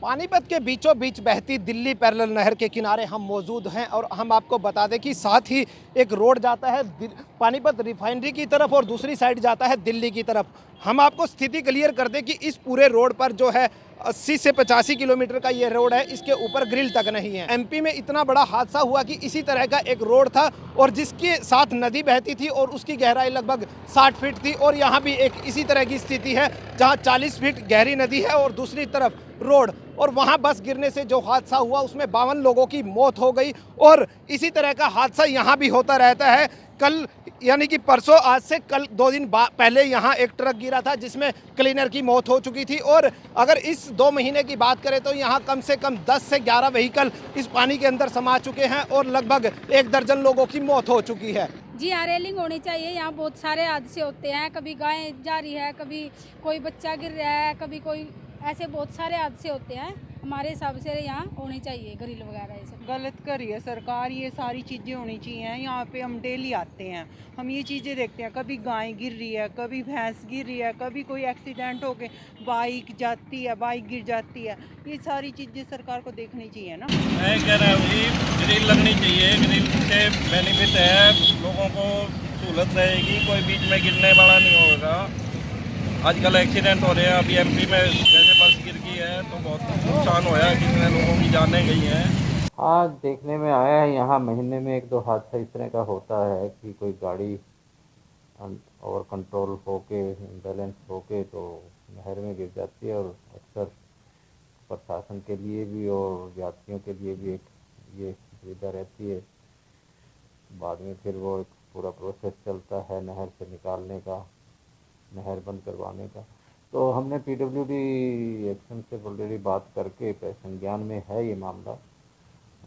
पानीपत के बीचों बीच बहती दिल्ली पैरेलल नहर के किनारे हम मौजूद हैं और हम आपको बता दें कि साथ ही एक रोड जाता है पानीपत रिफाइनरी की तरफ और दूसरी साइड जाता है दिल्ली की तरफ। हम आपको स्थिति क्लियर कर दें कि इस पूरे रोड पर जो है 80 से 85 किलोमीटर का ये रोड है, इसके ऊपर ग्रिल तक नहीं है। एमपी में इतना बड़ा हादसा हुआ कि इसी तरह का एक रोड था और जिसके साथ नदी बहती थी और उसकी गहराई लगभग 60 फीट थी और यहाँ भी एक इसी तरह की स्थिति है जहाँ 40 फीट गहरी नदी है और दूसरी तरफ रोड, और वहाँ बस गिरने से जो हादसा हुआ उसमें 52 लोगों की मौत हो गई। और इसी तरह का हादसा यहाँ भी होता रहता है। कल यानी कि परसों, आज से कल 2 दिन पहले यहाँ एक ट्रक गिरा था जिसमें क्लीनर की मौत हो चुकी थी। और अगर इस 2 महीने की बात करें तो यहाँ कम से कम 10 से 11 व्हीकल इस पानी के अंदर समा चुके हैं और लगभग 1 दर्जन लोगों की मौत हो चुकी है। जी हाँ, रेलिंग होनी चाहिए। यहाँ बहुत सारे हादसे होते हैं, कभी गाय जा रही है, कभी कोई बच्चा गिर रहा है, कभी कोई, ऐसे बहुत सारे हादसे होते हैं। हमारे हिसाब से यहाँ होनी चाहिए ग्रिल वगैरह। ये सब गलत करी है सरकार, ये सारी चीज़ें होनी चाहिए। यहाँ पे हम डेली आते हैं, हम ये चीज़ें देखते हैं, कभी गाय गिर रही है, कभी भैंस गिर रही है, कभी कोई एक्सीडेंट हो के बाइक जाती है, बाइक गिर जाती है। ये सारी चीज़ें सरकार को देखनी चाहिए ना। मैं कह रहा हूँ ग्रिल लगनी चाहिए। ग्रिल से बेनिफिट है, लोगों को सहूलत रहेगी, कोई बीच में गिरने वाला नहीं होगा। आजकल एक्सीडेंट हो रहे हैं, अभी एमपी में जैसे बस गिर गई है तो बहुत नुकसान हुआ है, कितने लोगों की जानें गई हैं। हाँ, देखने में आया है यहाँ महीने में 1-2 हादसा इस तरह का होता है कि कोई गाड़ी ओवर कंट्रोल होके, बैलेंस होके तो नहर में गिर जाती है। और अक्सर प्रशासन के लिए भी और यात्रियों के लिए भी एक ये सुविधा रहती है। बाद में फिर वो एक पूरा प्रोसेस चलता है नहर से निकालने का, नहर बंद करवाने का। तो हमने पीडब्ल्यूडी एक्शन से ऑलरेडी बात करके संज्ञान में है ये मामला।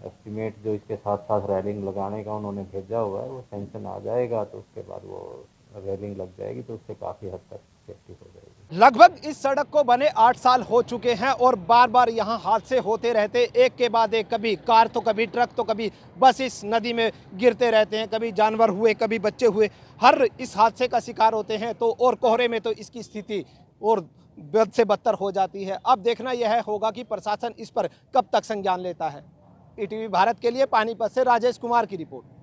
एस्टीमेट जो इसके साथ साथ रेलिंग लगाने का उन्होंने भेजा हुआ है, वो सैंक्शन आ जाएगा तो उसके बाद वो रेलिंग लग जाएगी तो उससे काफ़ी हद तक सेफ्टी हो जाएगी। लगभग इस सड़क को बने 8 साल हो चुके हैं और बार बार यहाँ हादसे होते रहते, एक के बाद एक, कभी कार तो कभी ट्रक तो कभी बस इस नदी में गिरते रहते हैं, कभी जानवर हुए, कभी बच्चे हुए, हर इस हादसे का शिकार होते हैं। तो और कोहरे में तो इसकी स्थिति और बद से बदतर हो जाती है। अब देखना यह होगा कि प्रशासन इस पर कब तक संज्ञान लेता है। ईटीवी भारत के लिए पानीपत से राजेश कुमार की रिपोर्ट।